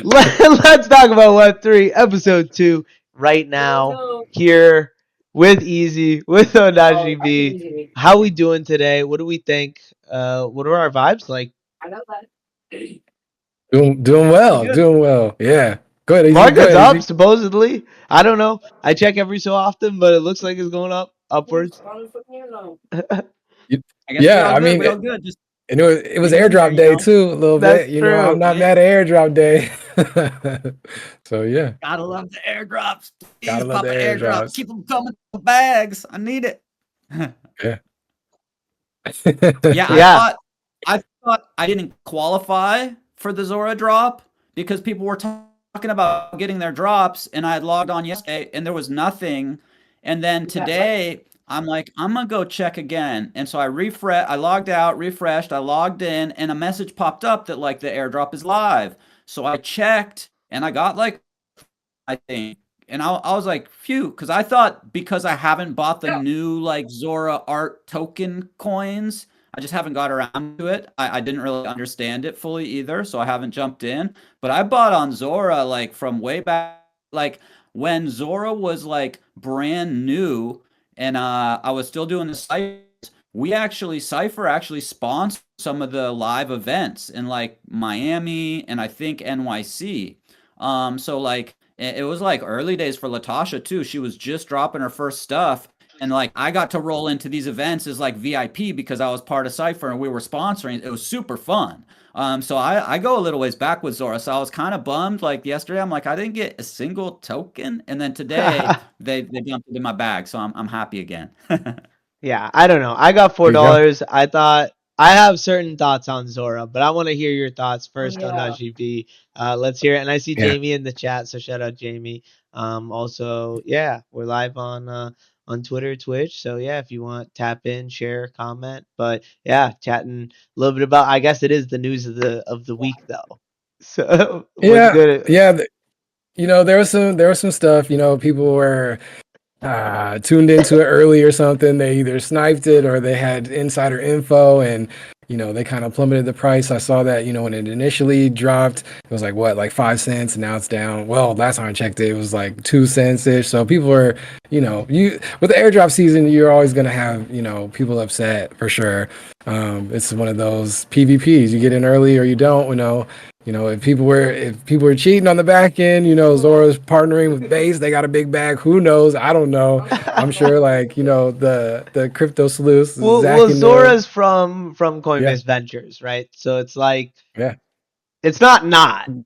Let's talk about Web3 episode 2 right now here with Easy, with Ohnahji B. How we doing today? What do we think? What are our vibes like? Doing Pretty well, good. doing well. Yeah. Go ahead, Easy. Go Market's ahead, up, Easy. supposedly. I don't know. I check every so often, but it looks like it's going upwards. You- I guess we Yeah, all I good. mean, We all good. Just and it was hanging in there, airdrop day too, a little That's bit. You know, I'm true. not Yeah. mad at airdrop day. So yeah, Gotta love the airdrops. Please gotta love pop the an airdrop. airdrops. Keep them coming to bags. I need it. Yeah. Yeah, Yeah. I thought I didn't qualify for the Zora drop because people were talking about getting their drops, and I had logged on yesterday and there was nothing. And then today I'm like, I'm gonna go check again. And so I logged out, refreshed, I logged in, and a message popped up that like the airdrop is live. So I checked and I got like I think. And I was like, phew, because I thought because I haven't bought the new like Zora art token coins, I just haven't got around to it. I didn't really understand it fully either, so I haven't jumped in. But I bought on Zora like from way back, like when Zora was like brand new, and I was still doing the site. We actually Cypher actually sponsored some of the live events in like Miami and I think NYC. So like it was like early days for Latasha too. She was just dropping her first stuff. And like I got to roll into these events as like VIP because I was part of Cypher and we were sponsoring. It was super fun. So I go a little ways back with Zora. So I was kind of bummed. Like yesterday, I'm like, I didn't get a single token. And then today they dumped it in my bag. So I'm happy again. Yeah, I don't know. I got There you go. $4. I thought I have certain thoughts on Zora, but I want to hear your thoughts first on GP. Let's hear it. And I see Yeah. Jamie in the chat, so shout out Jamie. Also, yeah, we're live on Twitter, Twitch. So yeah, if you want, tap in, share, comment. But yeah, chatting a little bit about. I guess it is the news of the week though. So what's Yeah. good? Yeah. You know, there was some stuff, you know, people were tuned into it early or something. They either sniped it or they had insider info, and you know they kind of plummeted the price. I saw that, you know, when it initially dropped, it was like what, like 5 cents, and now it's down. Well, last time I checked it, it was like 2 cents ish. So people were, you know, you with the airdrop season, you're always gonna have, you know, people upset for sure. It's one of those PvPs. You get in early or you don't. You know, if people were cheating on the back end, you know, Zora's partnering with Base, they got a big bag. Who knows? I don't know. I'm sure, like, you know, the crypto sleuths, Zach Well, and them. Zora's from Yeah, Coinbase Ventures, right? So it's like yeah, it's not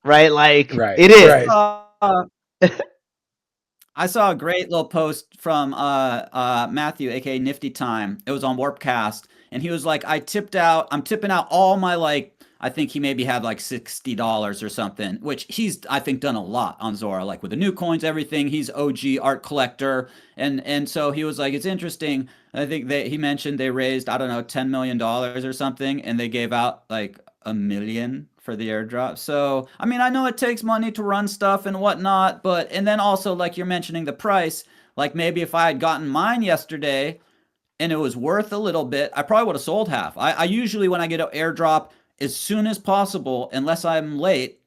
right. Like right, it I right. is. saw I saw a great little post from Matthew, aka Nifty Time. It was on Warpcast, and he was like, I'm tipping out all my like I think he maybe had like $60 or something, which he's I think done a lot on Zora, like with the new coins, everything. He's OG art collector. And so he was like, it's interesting. I think he mentioned they raised, I don't know, $10 million or something, and they gave out like a million for the airdrop. So, I mean, I know it takes money to run stuff and whatnot, but, and then also, like you're mentioning the price, like maybe if I had gotten mine yesterday and it was worth a little bit, I probably would have sold half. I usually, when I get an airdrop, as soon as possible, unless I'm late,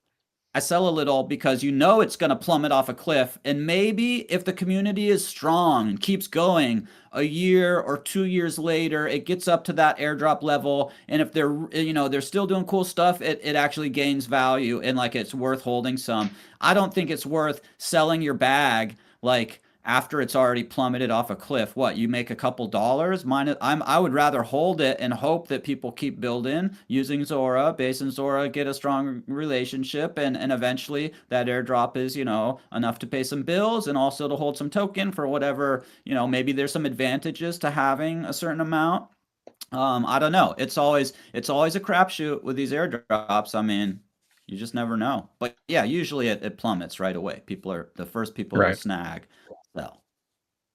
I sell a little because you know it's going to plummet off a cliff. And maybe if the community is strong and keeps going, a year or 2 years later, it gets up to that airdrop level. And if they're, you know, they're still doing cool stuff, it actually gains value and like it's worth holding some. I don't think it's worth selling your bag like after it's already plummeted off a cliff. What, you make a couple dollars? I would rather hold it and hope that people keep building using Zora, Base and Zora, get a strong relationship, and eventually that airdrop is, you know, enough to pay some bills and also to hold some token for whatever, you know, maybe there's some advantages to having a certain amount. I don't know. It's always a crapshoot with these airdrops. I mean, you just never know. But yeah, usually it plummets right away. People are the first people to Right. snag. Well,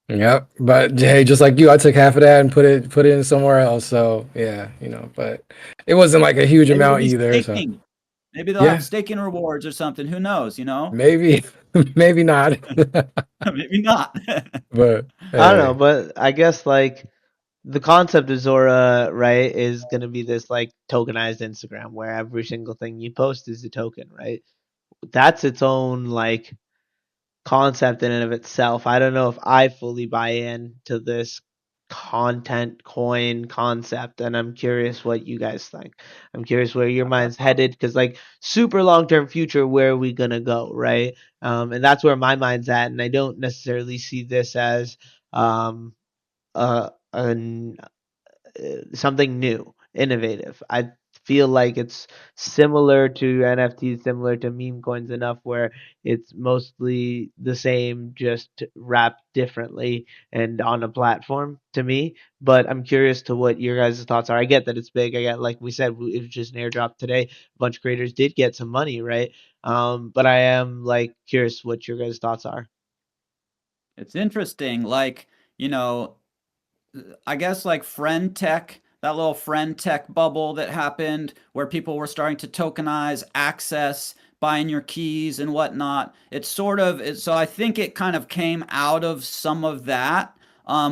Yep. But hey, just like you, I took half of that and put it in somewhere else. So yeah, you know, but it wasn't like a huge maybe it'll amount be either. So staking. Maybe they'll have yeah, staking rewards or something. Who knows, you know? maybe, maybe not. Maybe not. But I don't know, hey, but I guess like the concept of Zora, right, is gonna be this like tokenized Instagram where every single thing you post is a token, right? that's its own like concept in and of itself. I don't know if I fully buy into this content coin concept, and I'm curious what you guys think. I'm curious where your mind's headed, because like super long term future, where are we gonna go, right? And that's where my mind's at, and I don't necessarily see this as an something new, innovative. I feel like it's similar to NFTs, similar to meme coins enough where it's mostly the same, just wrapped differently and on a platform to me. But I'm curious to what your guys' thoughts are. I get that it's big. I get, like we said, it was just an airdrop today. A bunch of creators did get some money, right? But I am like curious what your guys' thoughts are. It's interesting. Like, you know, I guess like friend tech, that little friend tech bubble that happened where people were starting to tokenize access, buying your keys and whatnot. It's sort of so I think it kind of came out of some of that.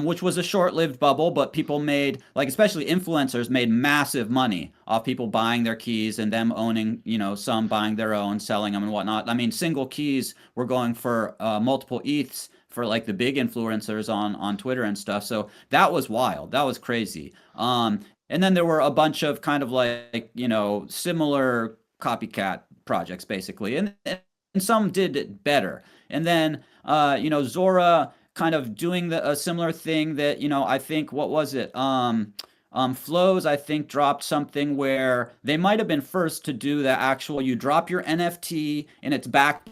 Which was a short-lived bubble, but people made, like especially influencers, made massive money off people buying their keys and them owning, some buying their own, selling them and whatnot. I mean, single keys were going for multiple ETHs for like the big influencers on Twitter and stuff. So that was wild. That was crazy. And then there were a bunch of kind of like, similar copycat projects basically. And some did it better. And then Zora kind of doing a similar thing that, I think, what was it? Flows, I think, dropped something where they might have been first to do the actual, you drop your NFT and it's back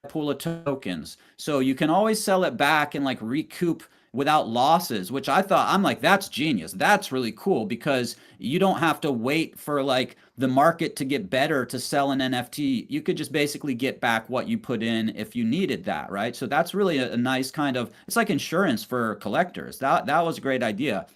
pool of tokens. So you can always sell it back and like recoup without losses, which I'm like, that's genius. That's really cool because you don't have to wait for like the market to get better to sell an NFT. You could just basically get back what you put in if you needed that, right? So that's really a nice kind of, it's like insurance for collectors. That was a great idea.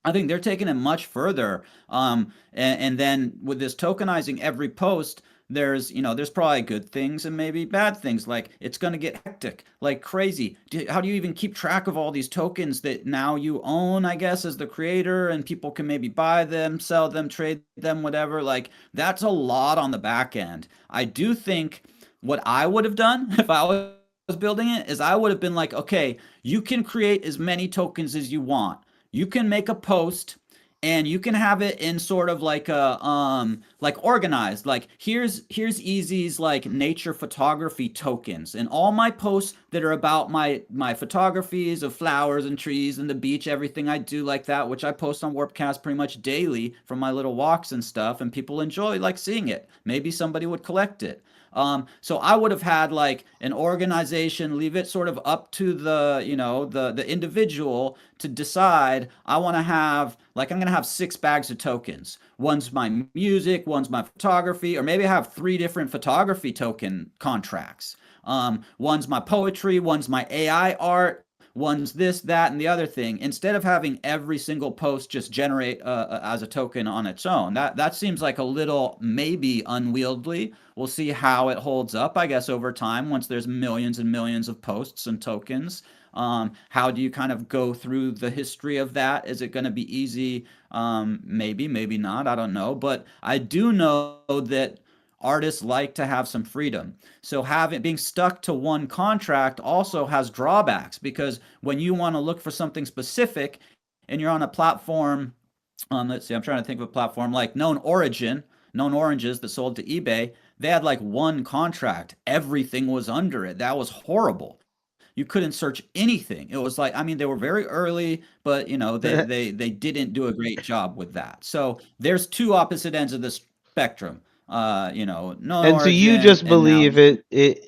I think they're taking it much further. And then with this tokenizing every post, there's probably good things and maybe bad things. Like it's going to get hectic, like crazy. How do you even keep track of all these tokens that now you own, I guess, as the creator, and people can maybe buy them, sell them, trade them, whatever. Like that's a lot on the back end. I do think what I would have done if I was building it is I would have been like, okay, you can create as many tokens as you want. You can make a post and you can have it in sort of like a like organized, like here's Easy's like nature photography tokens, and all my posts that are about my photographies of flowers and trees and the beach, everything I do like that, which I post on Warpcast pretty much daily from my little walks and stuff, and people enjoy like seeing it. Maybe somebody would collect it. So I would have had like an organization, leave it sort of up to the, the individual to decide. I want to have like, I'm going to have 6 bags of tokens. One's my music, one's my photography, or maybe I have 3 different photography token contracts. One's my poetry, one's my AI art, one's this, that, and the other thing. Instead of having every single post just generate as a token on its own, that seems like a little maybe unwieldy. We'll see how it holds up, I guess, over time once there's millions and millions of posts and tokens. How do you kind of go through the history of that? Is it going to be easy? Maybe, maybe not. I don't know. But I do know that artists like to have some freedom. So being stuck to one contract also has drawbacks, because when you want to look for something specific and you're on a platform, let's see, I'm trying to think of a platform like Known Oranges that sold to eBay. They had like one contract. Everything was under it. That was horrible. You couldn't search anything. It was like, I mean, they were very early, but they didn't do a great job with that. So there's two opposite ends of the spectrum. Known And so you origin, just and now believe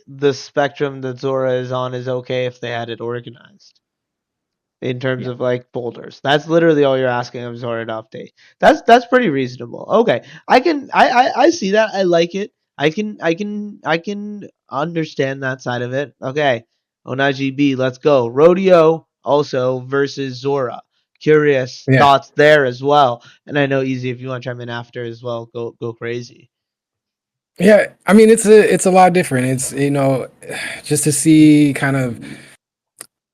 the spectrum that Zora is on is okay if they had it organized in terms yeah. of like folders. That's literally all you're asking of Zora to update. That's pretty reasonable. Okay. I see that. I like it. I can understand that side of it. Okay. Ohnahji B, let's go. Rodeo also versus Zora. Curious Yeah. thoughts there as well. And I know Easy, if you want to chime in after as well, go crazy. Yeah, I mean it's a lot different. It's just to see kind of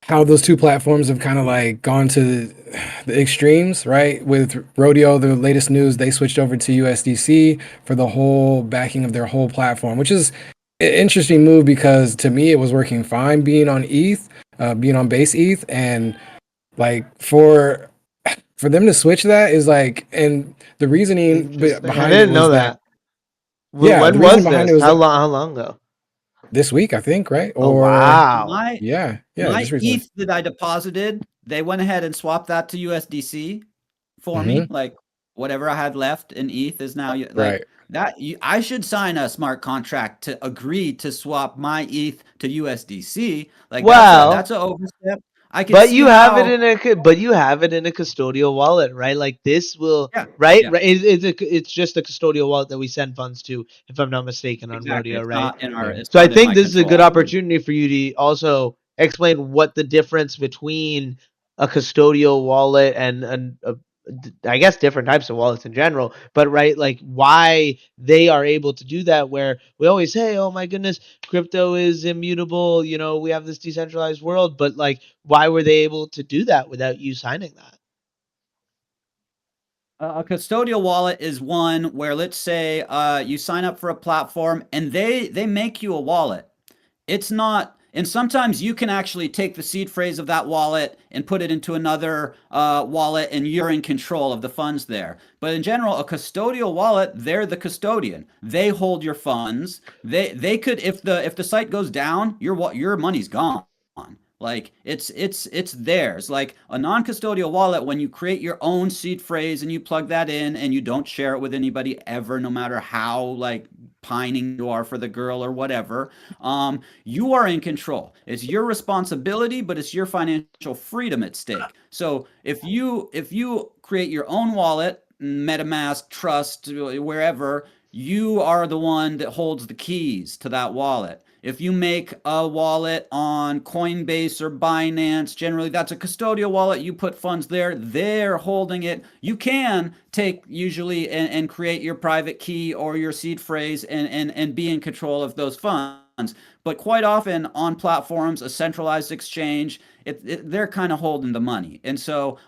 how those two platforms have kind of like gone to the extremes, right? With Rodeo, the latest news, they switched over to USDC for the whole backing of their whole platform, which is interesting move because to me it was working fine being on ETH, being on base ETH, and like for them to switch that is like, and the reasoning Interesting. I behind it didn't know was that, that. yeah, When the reasoning was behind it this? was that How long ago? this week, I think, right? Oh Or wow. My yeah, my just recently. ETH that I deposited, they went ahead and swapped that to USDC for me. Hmm. Like whatever I had left in ETH is now like Right. that. I should sign a smart contract to agree to swap my ETH to USDC. Like Well, that's a overstep. I could but see you have it how. in but you have it in a custodial wallet, right? Like this will, Yeah, right? yeah, Right. It's just a custodial wallet that we send funds to, if I'm not mistaken, on exactly. Rodeo, right? Yeah. It's So I not in think my this is a control, good I believe. opportunity for you to also explain what the difference between a custodial wallet and I guess different types of wallets in general, but right, like why they are able to do that. Where we always say, "Oh my goodness, crypto is immutable," we have this decentralized world, but like, why were they able to do that without you signing that? A custodial wallet is one where, let's say, you sign up for a platform and they make you a wallet. It's not, and sometimes you can actually take the seed phrase of that wallet and put it into another wallet, and you're in control of the funds there. But in general, a custodial wallet, they're the custodian. They hold your funds. They could, if the site goes down, your money's gone. Like it's theirs. Like a non-custodial wallet, when you create your own seed phrase and you plug that in and you don't share it with anybody ever, no matter how like pining you are for the girl or whatever, you are in control. It's your responsibility, but it's your financial freedom at stake. So if you create your own wallet, MetaMask, Trust, wherever, you are the one that holds the keys to that wallet. If you make a wallet on Coinbase or Binance, generally that's a custodial wallet. You put funds there, they're holding it. You can take usually and create your private key or your seed phrase and be in control of those funds. But quite often on platforms, a centralized exchange, they're kind of holding the money. And so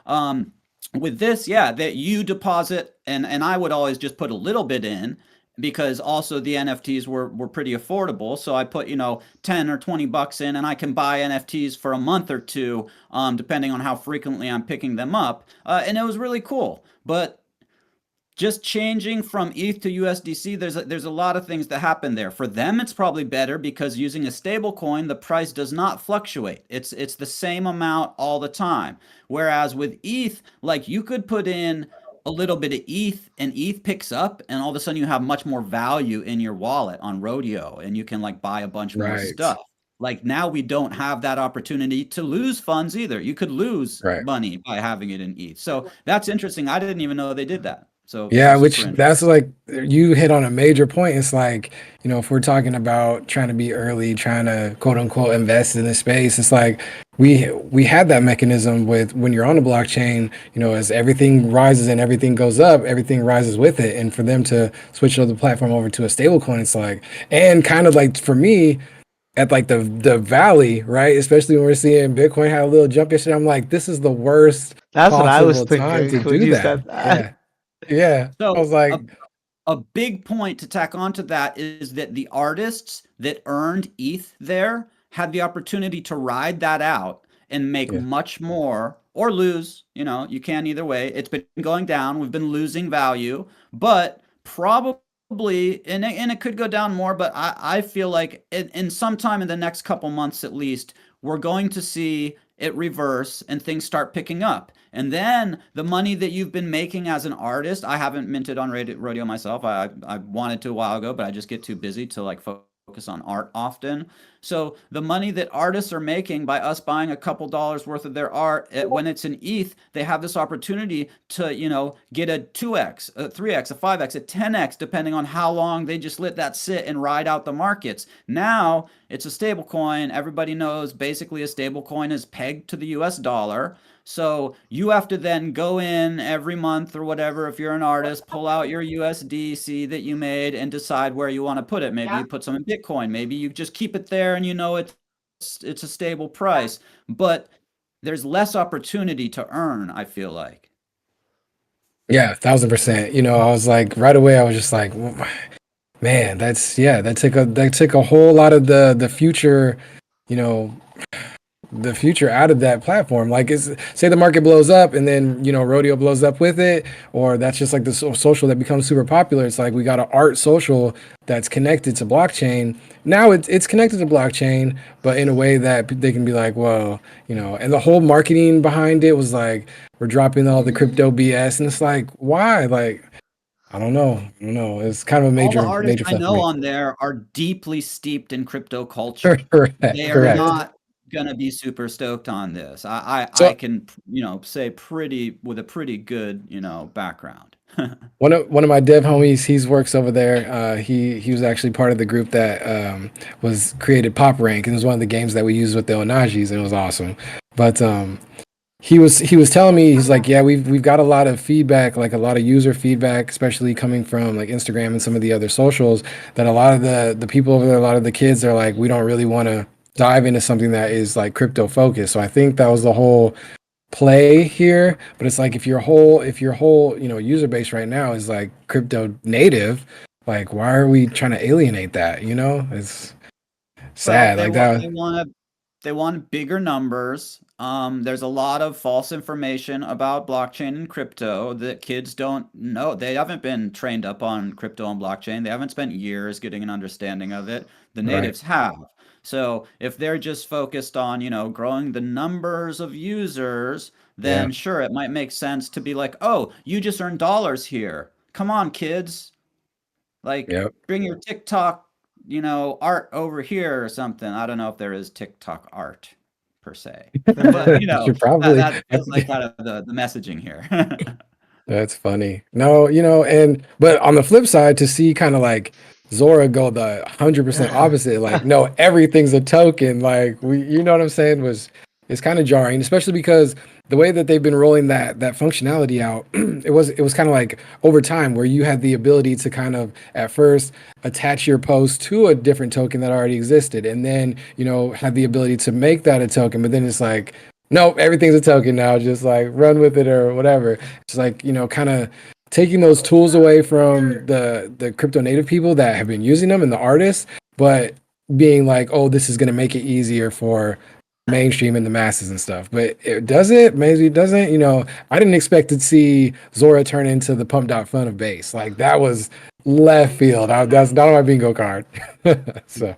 with this, yeah, that you deposit, and I would always just put a little bit in because also the NFTs were pretty affordable. So I put 10 or $20 in, and I can buy NFTs for a month or two, depending on how frequently I'm picking them up. And it was really cool. But just changing from ETH to USDC, there's a lot of things that happen there. For them, it's probably better because using a stable coin, the price does not fluctuate. It's the same amount all the time. Whereas with ETH, like you could put in a little bit of ETH and ETH picks up, and all of a sudden you have much more value in your wallet on Rodeo, and you can like buy a bunch more Right. stuff. Like now we don't have that opportunity to lose funds either. You could lose Right. money by having it in ETH. So that's interesting. I didn't even know they did that. So Yeah, super which interesting. that's like you hit on a major point. It's like, if we're talking about trying to be early, trying to quote unquote invest in this space, it's like we had that mechanism with when you're on the blockchain, as everything rises and everything goes up, everything rises with it. And for them to switch the platform over to a stable coin, it's like, and kind of like for me, at like the valley, right? Especially when we're seeing Bitcoin had a little jump yesterday. I'm like, this is the worst That's what I was possible time to thinking when do you that. said that. Yeah. Yeah. I So was a like, a big point to tack onto that is that the artists that earned ETH there had the opportunity to ride that out and make yeah, much more or lose. You can either way. It's been going down. We've been losing value, but probably, and it could go down more, but I feel like in some time in the next couple months at least, we're going to see it reverse and things start picking up. And then the money that you've been making as an artist, I haven't minted on Rodeo myself. I wanted to a while ago, but I just get too busy to like focus on art often. So the money that artists are making by us buying a couple dollars worth of their art, when it's in ETH, they have this opportunity to, get a 2x, a 3x, a 5x, a 10x, depending on how long they just let that sit and ride out the markets. Now it's a stable coin. Everybody knows basically a stable coin is pegged to the US dollar. So you have to then go in every month or whatever, if you're an artist, pull out your USDC that you made and decide where you want to put it. Maybe you put some in Bitcoin. Maybe you just keep it there and it's a stable price. But there's less opportunity to earn, I feel like. yeah, 1000%. I was like, right away, I was just like, Man, that took a whole lot of the future, you know, the future out of that platform. Like, is say the market blows up and then Rodeo blows up with it, or that's just like the social that becomes super popular. It's like we got an art social that's connected to blockchain. Now it's connected to blockchain, but in a way that they can be like, well, and the whole marketing behind it was like we're dropping all the crypto BS, and it's like why? Like I don't know, It's kind of a All the major artists major I flip for know me. on there are deeply steeped in crypto culture. Correct, They are correct. not gonna be super stoked on this. I So can, say pretty with a pretty good, background. one of my dev homies, he's works over there. He was actually part of the group that was created Pop Rank, and it was one of the games that we used with the Ohnajis, and it was awesome. But he was telling me, he's like, yeah, we've got a lot of feedback, like a lot of user feedback, especially coming from like Instagram and some of the other socials, that a lot of the people over there, a lot of the kids are like, we don't really want to dive into something that is like crypto focused. So I think that was the whole play here. But it's like if your whole user base right now is like crypto native, like why are we trying to alienate that? It's Well, sad like that. they want bigger numbers. There's a lot of false information about blockchain and crypto that kids don't know. They haven't been trained up on crypto and blockchain. They haven't spent years getting an understanding of it. The Right. natives have. So if they're just focused on, growing the numbers of users, Yeah. then sure, it might make sense to be like, oh, you just earned dollars here. Come on, kids. Like, Yep. bring your TikTok, art over here or something. I don't know if there is TikTok art per se, but You should that probably. that feels like kind of the messaging here. That's funny. No, but on the flip side, to see kind of like Zora go the 100% opposite, like, no, everything's a token. Like, you know what I'm saying? It's kind of jarring, especially because the way that they've been rolling that functionality out, it was kind of like over time where you had the ability to kind of at first attach your post to a different token that already existed, and then had the ability to make that a token. But then it's like, nope, everything's a token now. Just like run with it or whatever. It's like, kind of taking those tools away from the crypto native people that have been using them and the artists, but being like, oh, this is going to make it easier for mainstream and the masses and stuff. But it does it, maybe it doesn't. I didn't expect to see Zora turn into the pump dot fun of base. Like that was left field. That's not on my bingo card. So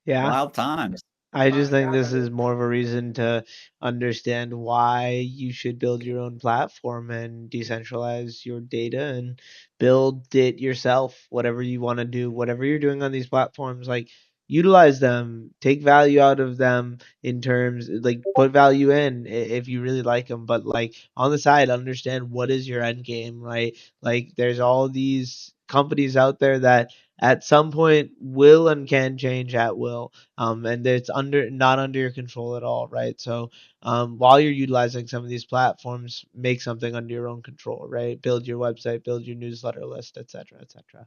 Yeah. Wild times. I just think this is more of a reason to understand why you should build your own platform and decentralize your data and build it yourself, whatever you want to do, whatever you're doing on these platforms, like utilize them, take value out of them in terms like put value in if you really like them, but like on the side, understand what is your end game, right? Like there's all these companies out there that at some point will and can change at will, and it's not under your control at all, right? So while you're utilizing some of these platforms, make something under your own control, right? Build your website, build your newsletter list, etc., etc.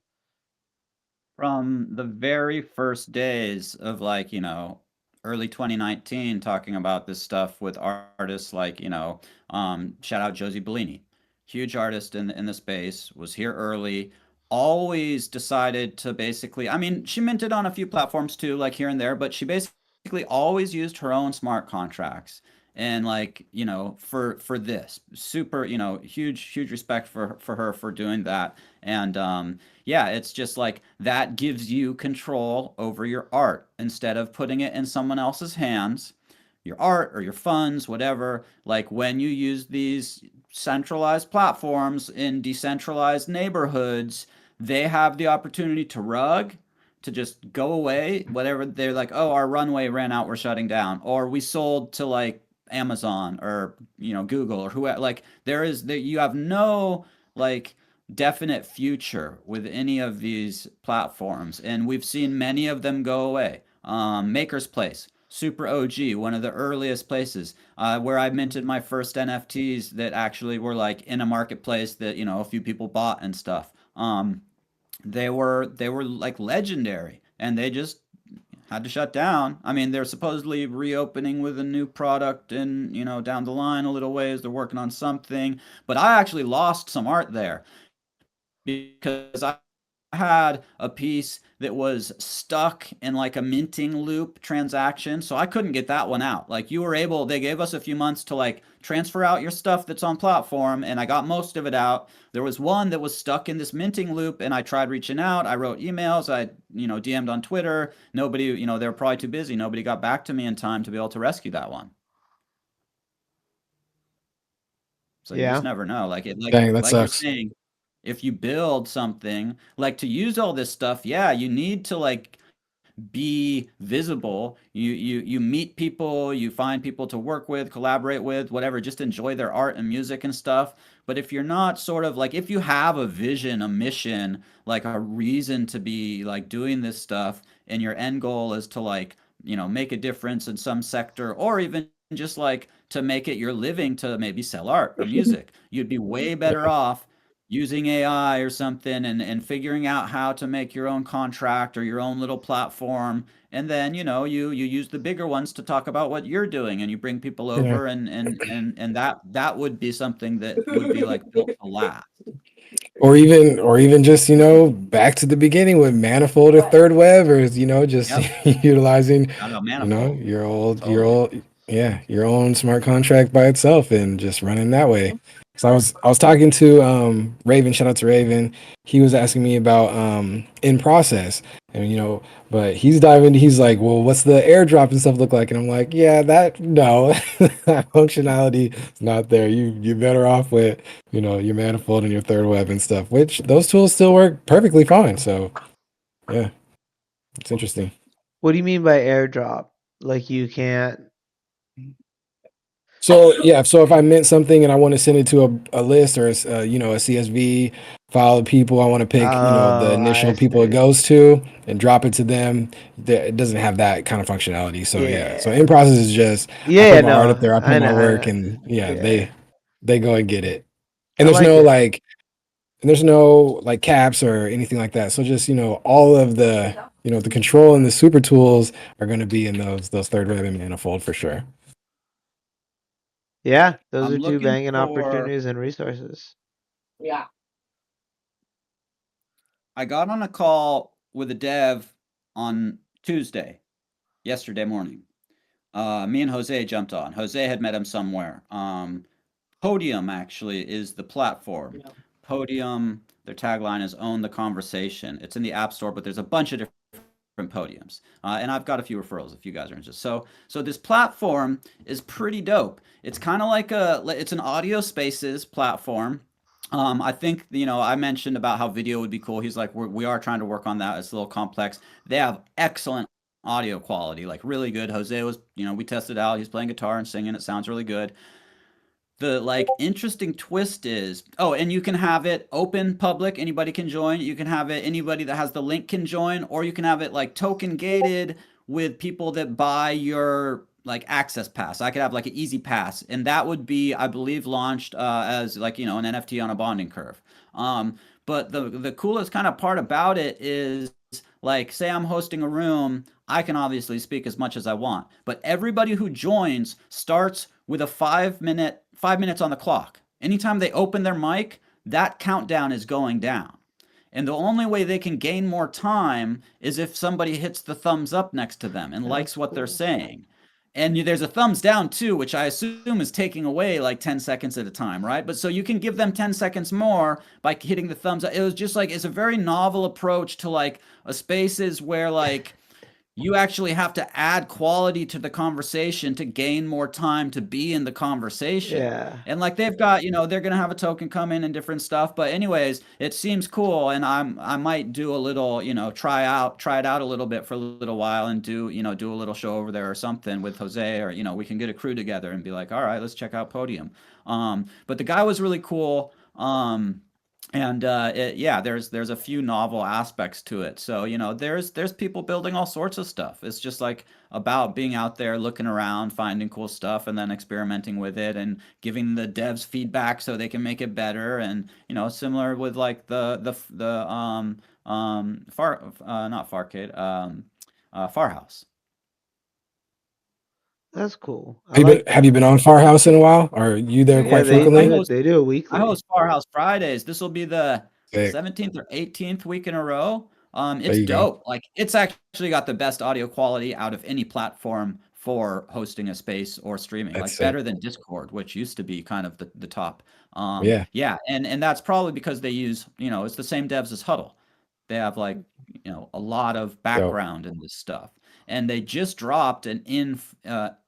From the very first days of like, early 2019 talking about this stuff with artists like, shout out Josie Bellini, huge artist in the space, was here early, always decided to basically, I mean, she minted on a few platforms too, like here and there, but she basically always used her own smart contracts. And like, for this super, huge respect for her for doing that. And yeah, it's just like that gives you control over your art instead of putting it in someone else's hands, your art or your funds, whatever. Like when you use these centralized platforms in decentralized neighborhoods, they have the opportunity to rug, to just go away, whatever. They're like, oh, our runway ran out, we're shutting down, or we sold to like Amazon or Google or whoever. Like you have no like definite future with any of these platforms, and we've seen many of them go away. Maker's Place, super OG, one of the earliest places where I minted my first NFTs that actually were like in a marketplace that a few people bought and stuff. They were like legendary, and they just had to shut down. I mean, they're supposedly reopening with a new product and, down the line a little ways. They're working on something. But I actually lost some art there because I had a piece that was stuck in like a minting loop transaction, so I couldn't get that one out. Like you were able, they gave us a few months to like transfer out your stuff that's on platform, and I got most of it out. There was one that was stuck in this minting loop, and I tried reaching out. I wrote emails, I DM'd on Twitter. Nobody, they were probably too busy. Nobody got back to me in time to be able to rescue that one. So you just Yeah. never know. Like it, Dang, that like you're sucks. saying, if you build something, like to use all this stuff, yeah, you need to like be visible. You meet people, you find people to work with, collaborate with, whatever, just enjoy their art and music and stuff. But if you're not sort of like, if you have a vision, a mission, like a reason to be like doing this stuff, and your end goal is to like, make a difference in some sector, or even just like to make it your living to maybe sell art or music, you'd be way better Yeah. off using AI or something, and figuring out how to make your own contract or your own little platform. And then, you use the bigger ones to talk about what you're doing, and you bring people Yeah. over, and that would be something that would be like built to last. Or even just, back to the beginning with Manifold or Third Web, or, just Yep. utilizing, Shout out Manifold. your Totally. old, yeah, your own smart contract by itself and just running that way. So I was talking to Raven, shout out to Raven. He was asking me about in process, and but he's like, well, what's the airdrop and stuff look like? And I'm like, yeah, that no, that functionality is not there. You're better off with your Manifold and your Third Web and stuff, which those tools still work perfectly fine. So yeah, it's interesting. What do you mean by airdrop? Like you can't. So yeah, so if I mint something and I want to send it to a list or a CSV file of people, I want to pick the Oh, I initial people it see. goes to and drop it to them. It doesn't have that kind of functionality. So yeah, so in Yeah. process is just I Yeah, put my art up no. there, I put I my know. work, and yeah, Yeah. they go and get it. I And like it. there's no like caps or anything like that. So just all of the control and the super tools are going to be in those Third Web and Manifold for sure. Yeah, those I'm are two looking banging for, opportunities and resources. I got on a call with a dev on Tuesday, yesterday morning. Me and Jose jumped on. Jose had met him somewhere. Podium actually is the platform. Podium, their tagline is "Own the Conversation." It's in the App Store, but there's a bunch of different podiums, and I've got a few referrals if you guys are interested. So this platform is pretty dope. It's kind of like it's an audio spaces platform. I think I mentioned about how video would be cool. He's like, we are trying to work on that. It's a little complex. They have excellent audio quality, like really good. Jose was, we tested out. He's playing guitar and singing. It sounds really good. The like interesting twist is, oh, and you can have it open public, anybody can join. You can have it anybody that has the link can join, or you can have it like token gated with people that buy your like access pass. I could have like an easy pass, and that would be, I believe, launched as like an NFT on a bonding curve. But the coolest kind of part about it is, like, say I'm hosting a room, I can obviously speak as much as I want, but everybody who joins starts with a 5 minutes on the clock. Anytime they open their mic, that countdown is going down. And the only way they can gain more time is if somebody hits the thumbs up next to them and likes That's what they're cool. saying. And there's a thumbs down too, which I assume is taking away like 10 seconds at a time, right? But so you can give them 10 seconds more by hitting the thumbs up. It was just like, it's a very novel approach to like a spaces where like you actually have to add quality to the conversation to gain more time to be in the conversation. Yeah. And like they've got, they're gonna have a token come in and different stuff. But anyways, it seems cool, and I might do a little, try it out a little bit for a little while, and do a little show over there or something with Jose, or we can get a crew together and be like, all right, let's check out Podium. But the guy was really cool. And yeah, there's a few novel aspects to it. So there's people building all sorts of stuff. It's just like about being out there, looking around, finding cool stuff, and then experimenting with it and giving the devs feedback so they can make it better. And similar with like the far not Farcade, Farhouse. That's cool. I like Have you that. been on Firehouse in a while? Are you there Yeah, quite they I frequently? do host they do it I weekly. host Farhouse Fridays. This will be the Sick. 17th or 18th week in a row. There It's you go. dope. Like it's actually got the best audio quality out of any platform for hosting a space or streaming. That's Like sick. better than Discord, which used to be kind of the top. Yeah. Yeah, and that's probably because they use, it's the same devs as Huddle. They have like, a lot of Dope. background in this stuff. And they just dropped an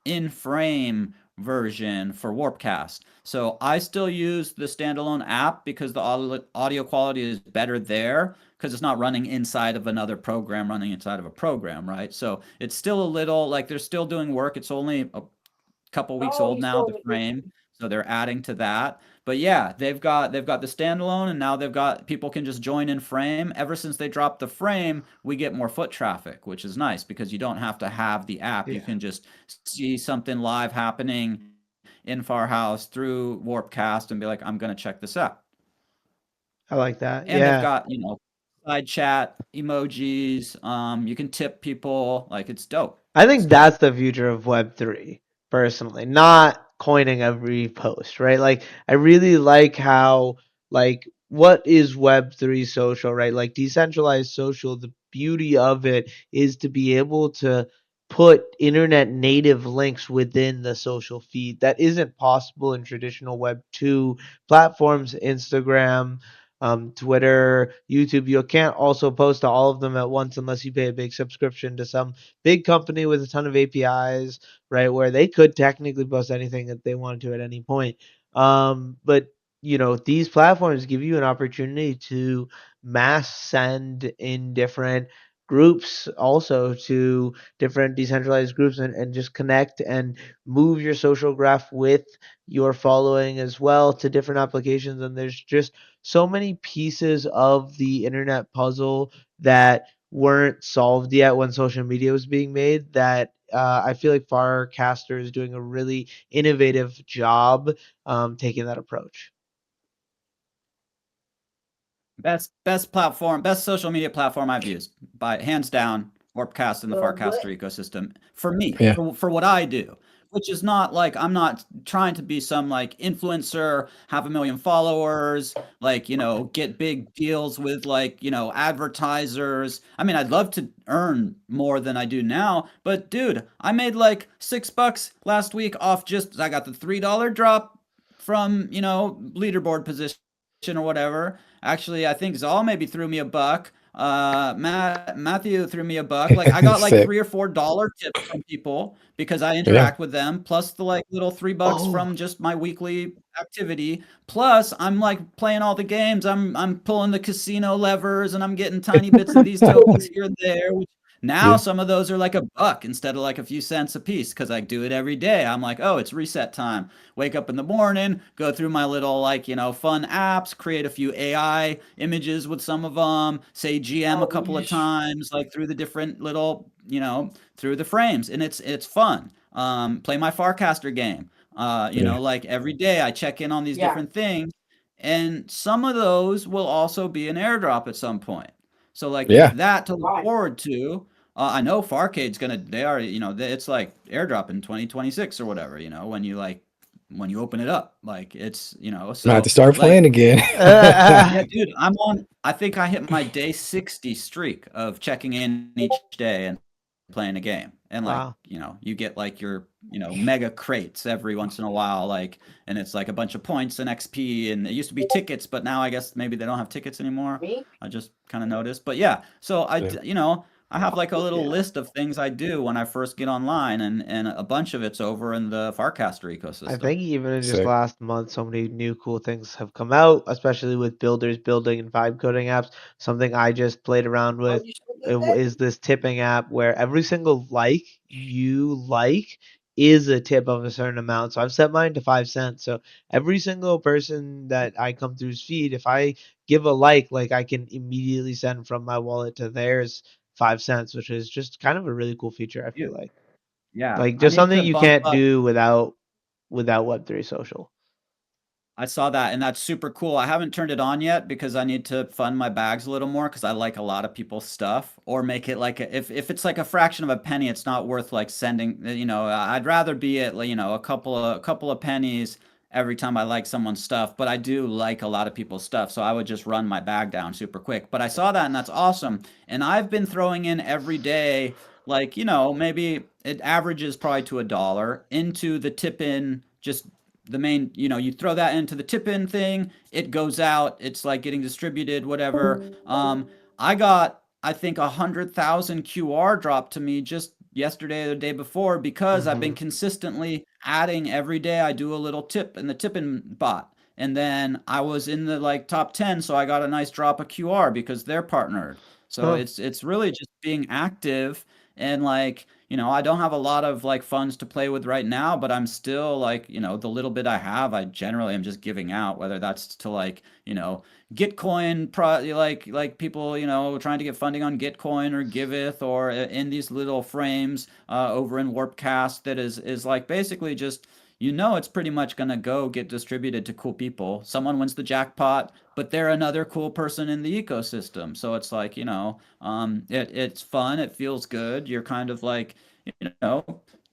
in-frame version for Warpcast. So I still use the standalone app because the audio quality is better there because it's not running inside of another program running inside of a program, right? So it's still a little like they're still doing work. It's only a couple weeks old now, the frame. So they're adding to that. But yeah, they've got the standalone and now they've got people can just join in frame. Ever since they dropped the frame, we get more foot traffic, which is nice because you don't have to have the app. You Yeah, can just see something live happening in Farhouse through Warpcast and be like, I'm gonna check this out. I like that. And they've Yeah. got, side chat, emojis, you can tip people, like it's dope. I It's think dope. that's the future of Web3, personally, not coining every post, right? Like, I really like how, like, what is Web3 social, right? Like, decentralized social, the beauty of it is to be able to put internet native links within the social feed. That isn't possible in traditional Web2 platforms, Instagram, Twitter, YouTube. You can't also post to all of them at once unless you pay a big subscription to some big company with a ton of APIs, right? Where they could technically post anything that they wanted to at any point. But these platforms give you an opportunity to mass send in different groups also to different decentralized groups and just connect and move your social graph with your following as well to different applications. And there's just so many pieces of the internet puzzle that weren't solved yet when social media was being made that I feel like Farcaster is doing a really innovative job taking that approach. Best platform, best social media platform I've used by hands down. Warpcast and the Farcaster ecosystem for me, Yeah. for what I do, which is not like I'm not trying to be some like influencer, have a million followers, like get big deals with like advertisers. I mean, I'd love to earn more than I do now, but dude, I made like $6 last week off just I got the $3 drop from leaderboard position or whatever. Actually, I think ZAO maybe threw me a buck. Matthew threw me a buck. Like I got like Sick. $3 or $4 tips from people because I Yeah. interact with them, plus the like little $3 Oh, from just my weekly activity. Plus, I'm like playing all the games. I'm pulling the casino levers and I'm getting tiny bits of these tokens here and there, which now Yeah. some of those are like a buck instead of like a few cents a piece because I do it every day. I'm like, oh, it's reset time. Wake up in the morning, go through my little like, fun apps, create a few AI images with some of them, say GM a couple of times, like through the different little, through the frames. And it's fun. Play my Farcaster game. Yeah. Like every day I check in on these different things. And some of those will also be an airdrop at some point. So like there's Yeah. that to look forward to. I know Farcade's gonna. They are. It's like airdrop in 2026 or whatever. When you like when you open it up, like it's I have to So start like playing again. yeah, dude, I'm on. I think I hit my day 60 streak of checking in each day and playing a game. And like, wow. you get like your, mega crates every once in a while, like, and it's like a bunch of points and XP. And it used to be tickets, but now I guess maybe they don't have tickets anymore. I just kind of noticed. But yeah, so Yeah. I have like a little Yeah. list of things I do when I first get online, and a bunch of it's over in the Farcaster I ecosystem. think even in just Sick. last month, so many new cool things have come out, especially with builders building and vibe coding apps. Something I just played around with is this tipping app where every single like you like is a tip of a certain amount. So I've set mine to 5 cents. So every single person that I come through's feed, if I give a like I can immediately send from my wallet to theirs 5 cents, which is just kind of a really cool feature, I feel like. Yeah, Like I just need something to you bump can't up. do without Web3 social. I saw that, and that's super cool. I haven't turned it on yet because I need to fund my bags a little more because I like a lot of people's stuff, or make it like if it's like a fraction of a penny, it's not worth like sending. I'd rather be at like, a couple of pennies every time I like someone's stuff, but I do like a lot of people's stuff. So I would just run my bag down super quick. But I saw that and that's awesome. And I've been throwing in every day, like, maybe it averages probably to $1 into the tip in, just the main, you throw that into the tip in thing, it goes out, it's like getting distributed, whatever. I got, I think, 100,000 QR dropped to me just yesterday or the day before because I've been Hmm. consistently adding every day. I do a little tip in the tipping bot. And then I was in the like top 10, so I got a nice drop of QR because they're partnered. So Huh. it's really just being active and like, I don't have a lot of like funds to play with right now, but I'm still like, the little bit I have, I generally am just giving out, whether that's to like, Gitcoin, like people, trying to get funding on Gitcoin or Giveth or in these little frames over in Warpcast that is like basically just, it's pretty much gonna go get distributed to cool people. Someone wins the jackpot, but they're another cool person in the ecosystem. So it's like, it's fun, it feels good. You're kind of like, you know,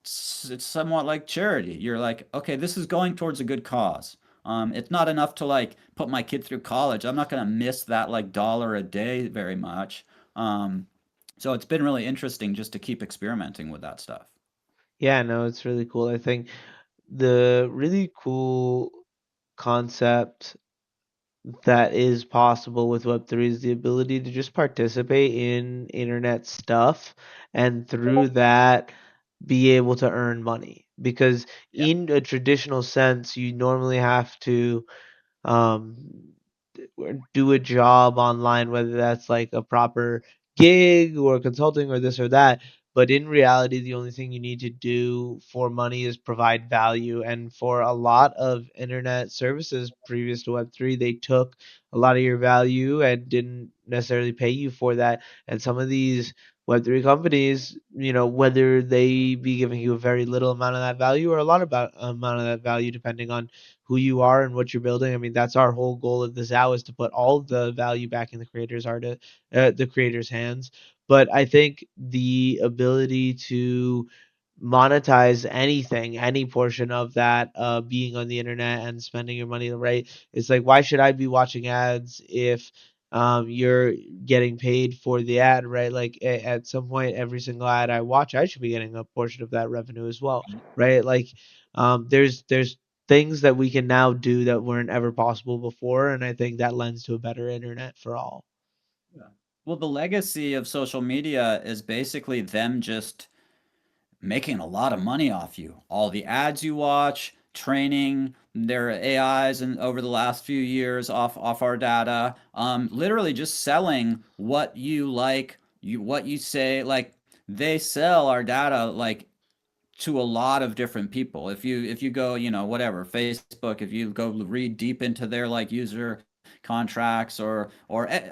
it's somewhat like charity. You're like, okay, this is going towards a good cause. It's not enough to like put my kid through college. I'm not gonna miss that like dollar a day very much. Um, so it's been really interesting just to keep experimenting with that stuff. Yeah, no, it's really cool. I think the really cool concept that is possible with Web3 is the ability to just participate in internet stuff and through that be able to earn money. Because Yeah. in a traditional sense, you normally have to um, do a job online, whether that's like a proper gig or consulting or this or that. But in reality, the only thing you need to do for money is provide value. And for a lot of internet services previous to Web3, they took a lot of your value and didn't necessarily pay you for that. And some of these Web3 companies, whether they be giving you a very little amount of that value or a lot about amount of that value, depending on who you are and what you're building. I mean, that's our whole goal of the ZAO is to put all the value back in the creator's hands. But I think the ability to monetize anything, any portion of that, being on the internet and spending your money right, it's like why should I be watching ads if you're getting paid for the ad, right? Like at some point, every single ad I watch, I should be getting a portion of that revenue as well, right? Like there's things that we can now do that weren't ever possible before, and I think that lends to a better internet for all. Yeah. Well, the legacy of social media is basically them just making a lot of money off you. All the ads you watch, training their AIs and over the last few years off our data, literally just selling what you like, what you say. Like they sell our data like to a lot of different people. If you go, whatever, Facebook, if you go read deep into their like user contracts or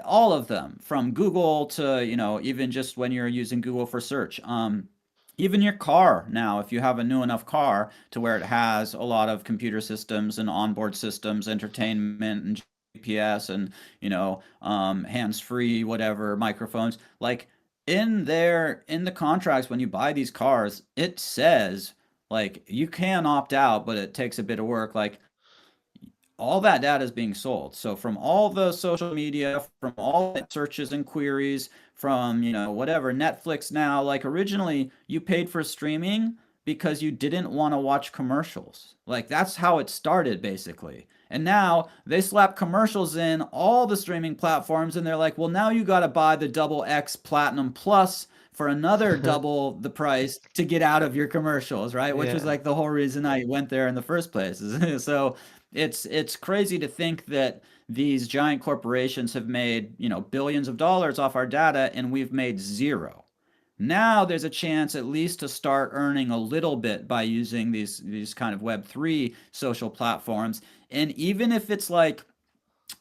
all of them from Google to, even just when you're using Google for search. Even your car now, if you have a new enough car to where it has a lot of computer systems and onboard systems, entertainment and GPS and hands-free whatever microphones, like in the contracts when you buy these cars, it says like you can opt out, but it takes a bit of work. Like all that data is being sold. So from all the social media, from all the searches and queries, from whatever Netflix now, like originally you paid for streaming because you didn't want to watch commercials. Like that's how it started basically. And now they slap commercials in all the streaming platforms and they're like, "Well, now you got to buy the double X Platinum Plus for another double the price to get out of your commercials," right? Which was Yeah. like the whole reason I went there in the first place. So it's crazy to think that these giant corporations have made, billions of dollars off our data and we've made zero. Now there's a chance at least to start earning a little bit by using these kind of web3 social platforms. And even if it's like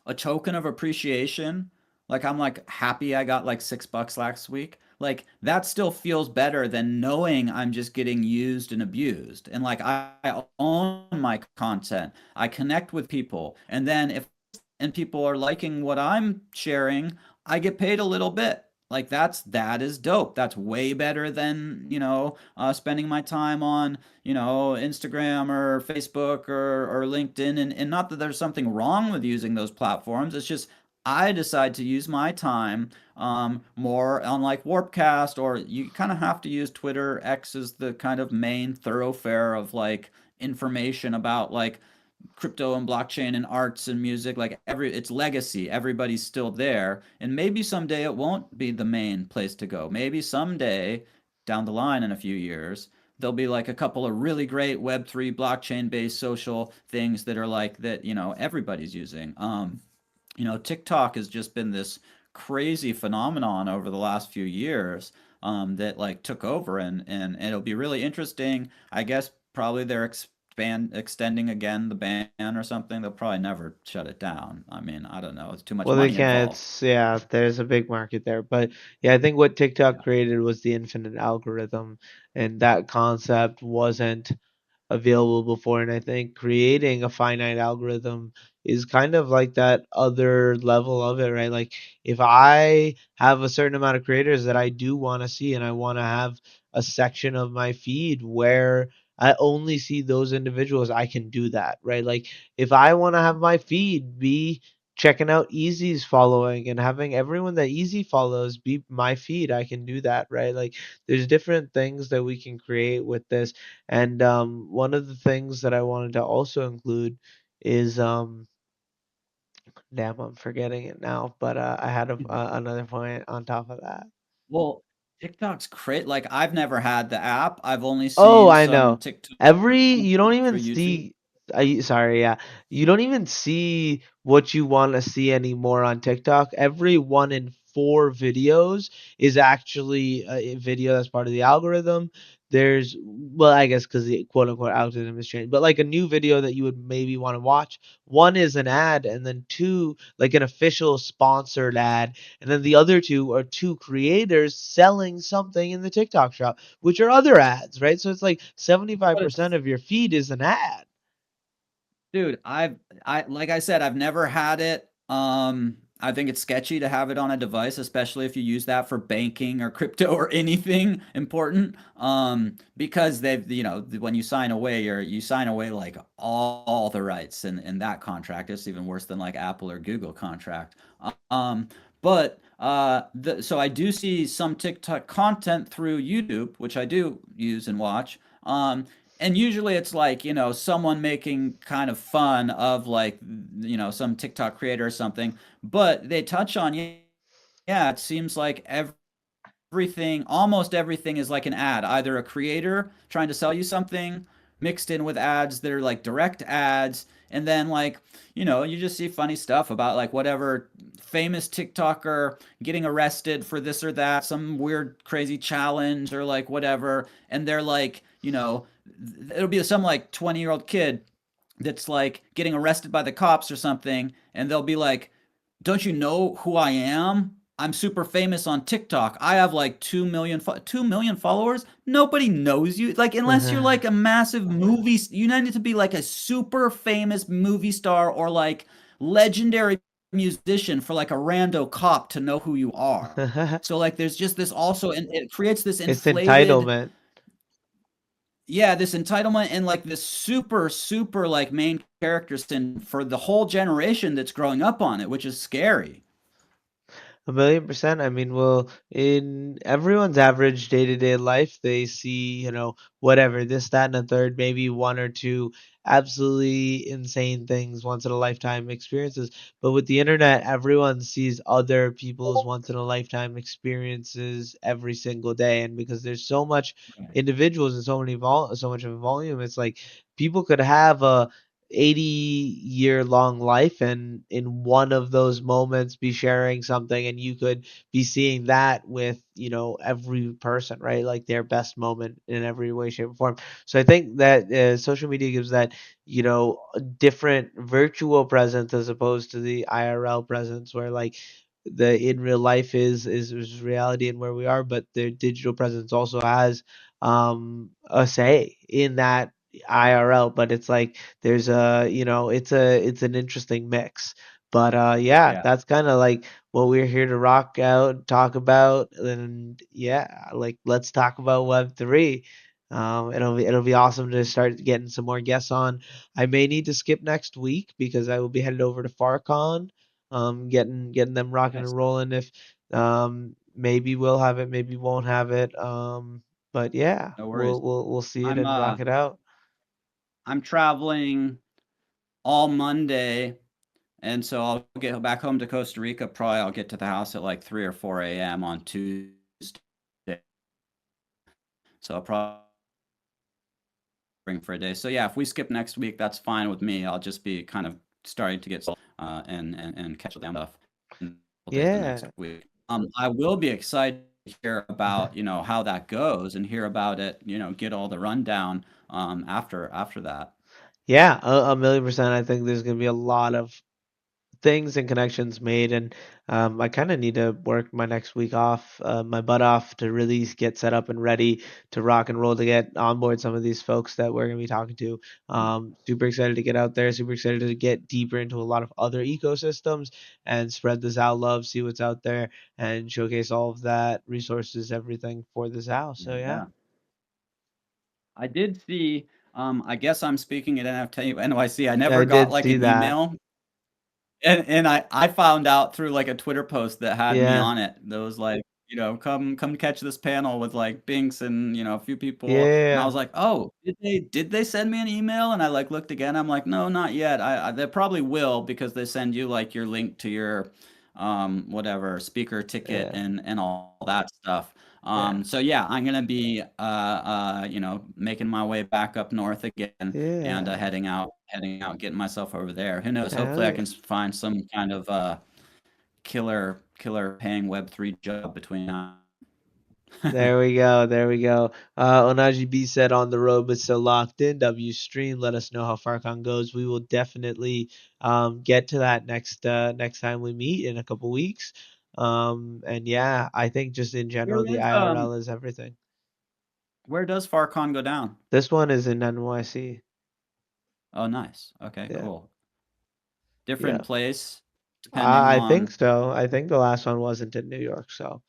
a token of appreciation, like I'm like happy I got like $6 last week. Like that still feels better than knowing I'm just getting used and abused. And like I own my content. I connect with people. And then if and people are liking what I'm sharing, I get paid a little bit. like that is dope. That's way better than, spending my time on, Instagram or Facebook or LinkedIn. And not that there's something wrong with using those platforms. It's just I decide to use my time more on like Warpcast, or you kind of have to use Twitter. X is the kind of main thoroughfare of like information about like crypto and blockchain and arts and music, like it's legacy, everybody's still there, and maybe someday it won't be the main place to go. Maybe someday down the line in a few years there'll be like a couple of really great web3 blockchain based social things that are like that, everybody's using. TikTok has just been this crazy phenomenon over the last few years, that like took over, and it'll be really interesting. I guess probably they're extending again the ban or something. They'll probably never shut it down. I mean, I don't know. It's too much Well, they money can't. involved. It's, yeah, there's a big market there. But yeah, I think what TikTok Yeah. created was the infinite algorithm, and that concept wasn't available before. And I think creating a finite algorithm is kind of like that other level of it, right? Like if I have a certain amount of creators that I do want to see, and I want to have a section of my feed where I only see those individuals, I can do that, right? Like if I want to have my feed be checking out Easy's following and having everyone that Easy follows be my feed, I can do that, right? Like there's different things that we can create with this. And one of the things that I wanted to also include is damn, I'm forgetting it now, but I had another point on top of that. Well, TikTok's crazy. Like I've never had the app. I've only Oh, seen I some know. TikTok You don't even through YouTube. see, sorry, yeah. You don't even see what you want to see anymore on TikTok. Every 1 in 4 videos is actually a video that's part of the algorithm. Well, I guess because the quote unquote algorithm is changed, but like a new video that you would maybe want to watch, one is an ad, and then two, like an official sponsored ad, and then the other two are two creators selling something in the TikTok shop, which are other ads, right? So it's like But 75% it's of your feed is an ad. Dude, I like I said, I've never had it. I think it's sketchy to have it on a device, especially if you use that for banking or crypto or anything important. Because when you sign away, you sign away like all the rights in that contract. It's even worse than like Apple or Google contract. Um, so I do see some TikTok content through YouTube, which I do use and watch. And usually it's like, someone making kind of fun of like, some TikTok creator or something, but they touch on, yeah, it seems like everything, almost everything is like an ad, either a creator trying to sell you something mixed in with ads that are like direct ads. And then like, you just see funny stuff about like whatever famous TikToker getting arrested for this or that, some weird crazy challenge or like whatever. And they're like, it'll be some like 20-year-old kid that's like getting arrested by the cops or something, and they'll be like, "Don't you know who I am? I'm super famous on TikTok. I have like 2 million followers. Nobody knows you. Like unless you're like a massive movie, you need to be like a super famous movie star or like legendary musician for like a rando cop to know who you are. So like there's just this also, and it creates this It's inflated, entitlement. yeah, this entitlement and like this super super like main character sin for the whole generation that's growing up on it, which is scary. 1,000,000%. I mean, well, in everyone's average day-to-day life, they see, whatever, this, that, and a third, maybe one or two absolutely insane things, once in a lifetime experiences. But with the internet, everyone sees other people's once in a lifetime experiences every single day. And because there's so much individuals and so much of a volume, it's like people could have a 80-year long life, and in one of those moments be sharing something, and you could be seeing that with every person, right? Like their best moment in every way, shape, or form. So I think that social media gives that different virtual presence as opposed to the IRL presence, where like the in real life is reality and where we are, but their digital presence also has a say in that IRL. But it's like there's a it's an interesting mix. But yeah, Yeah, that's kind of like what we're here to rock out, talk about, and yeah, like let's talk about Web3. It'll be awesome to start getting some more guests on. I may need to skip next week because I will be headed over to Farcon, getting them rocking nice. and rolling. If maybe we'll have it, maybe won't have it. But yeah, No worries. we'll see it I'm and rock it out. I'm traveling all Monday, and so I'll get back home to Costa Rica. Probably I'll get to the house at like 3 or 4 a.m. on Tuesday. So I'll probably bring for a day. So yeah, if we skip next week, that's fine with me. I'll just be kind of starting to get and catch down stuff in days the next Yeah. week. I will be excited to hear about how that goes and hear about it. Get all the rundown after that. Yeah, a million percent. I think there's gonna be a lot of things and connections made, and I kind of need to work my next week off, my butt off to really get set up and ready to rock and roll to get on board some of these folks that we're gonna be talking to. Super excited to get out there. Super excited to get deeper into a lot of other ecosystems and spread the ZAO love, see what's out there, and showcase all of that resources, everything for the ZAO. So yeah, Yeah. I did see, I guess I'm speaking at NFT NYC. I yeah, I never got did like see an that. email. And I found out through like a Twitter post that had me Yeah, on it. That was like, come catch this panel with like Binks and a few people. And I yeah, was like, oh, did they send me an email? And I like looked again. I'm like, no, not yet. They probably will because they send you like your link to your whatever speaker ticket yeah, and all that stuff. yeah, So yeah, I'm gonna be making my way back up north again and yeah. heading out, getting myself over there. Who knows? Hell Hopefully, I can yeah. find some kind of killer paying Web3 job between now. There we go. There we go. Ohnahji B said on the road, but still locked in. W stream. Let us know how Farcon goes. We will definitely get to that next time we meet in a couple weeks. And yeah, I think just in general, Where the is IRL is everything. where does Farcon go down? This one is in NYC. Oh, nice. Okay, Yeah. cool. Different Yeah. place depending I think on so. I think the last one wasn't in New York, so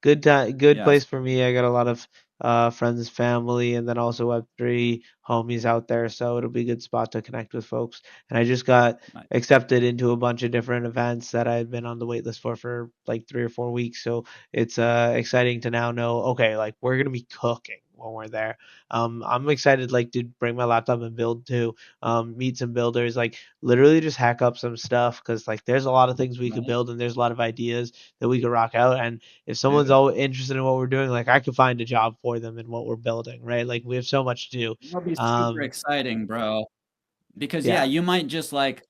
good time, good yes, place for me. I got a lot of friends, family, and then also Web3 homies out there, so it'll be a good spot to connect with folks. And I just got nice. accepted into a bunch of different events that I've been on the wait list for like 3 or 4 weeks. So it's exciting to now know, okay, like we're gonna be cooking when we're there. I'm excited like to bring my laptop and build too. Meet some builders, like literally just hack up some stuff because like there's a lot of things we could Right, build and there's a lot of ideas that we could rock out. And if someone's dude. all interested in what we're doing, like I could find a job for them in what we're building, right? Like we have so much to do. That'll be super Um, exciting, bro. Because yeah, yeah, you might just like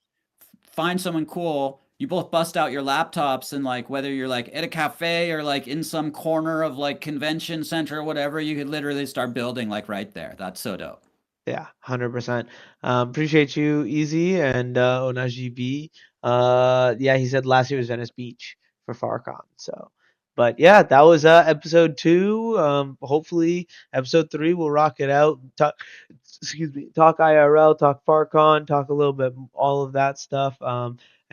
find someone cool. You both bust out your laptops and like whether you're like at a cafe or like in some corner of like convention center or whatever, you could literally start building like right there. That's so dope. yeah, 100%. Appreciate you, Easy and Ohnahji B. Yeah, he said last year was Venice Beach for Farcon. So, but yeah, that was episode 2. Hopefully, episode 3 we'll rock it out. Talk, excuse me, talk IRL, talk Farcon, talk a little bit all of that stuff.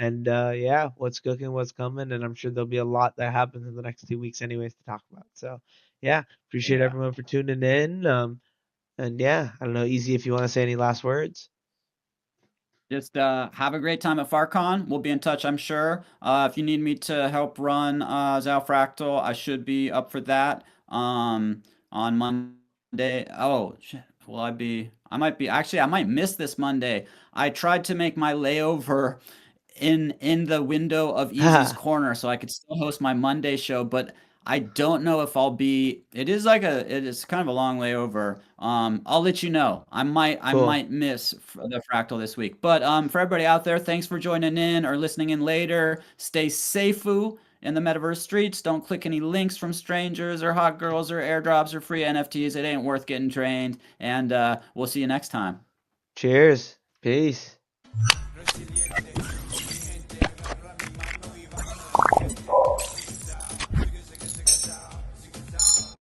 And yeah, what's cooking, what's coming, and I'm sure there'll be a lot that happens in the next 2 weeks, anyways, to talk about. So, yeah, appreciate Yeah. everyone for tuning in. And yeah, I don't know, Easy, if you want to say any last words. Just have a great time at FarCon. We'll be in touch, I'm sure. If you need me to help run ZAO Fractal, I should be up for that on Monday. Oh, shit. Will I be? I might be. Actually, I might miss this Monday. I tried to make my layover in the window of Easy's Ha, corner so I could still host my Monday show, but I don't know if I'll be it is kind of a long layover. I'll let you know. I cool. might miss the fractal this week. But for everybody out there, thanks for joining in or listening in later. Stay safe in the metaverse streets. Don't click any links from strangers or hot girls or airdrops or free NFTs. It ain't worth getting drained. And we'll see you next time. Cheers. Peace.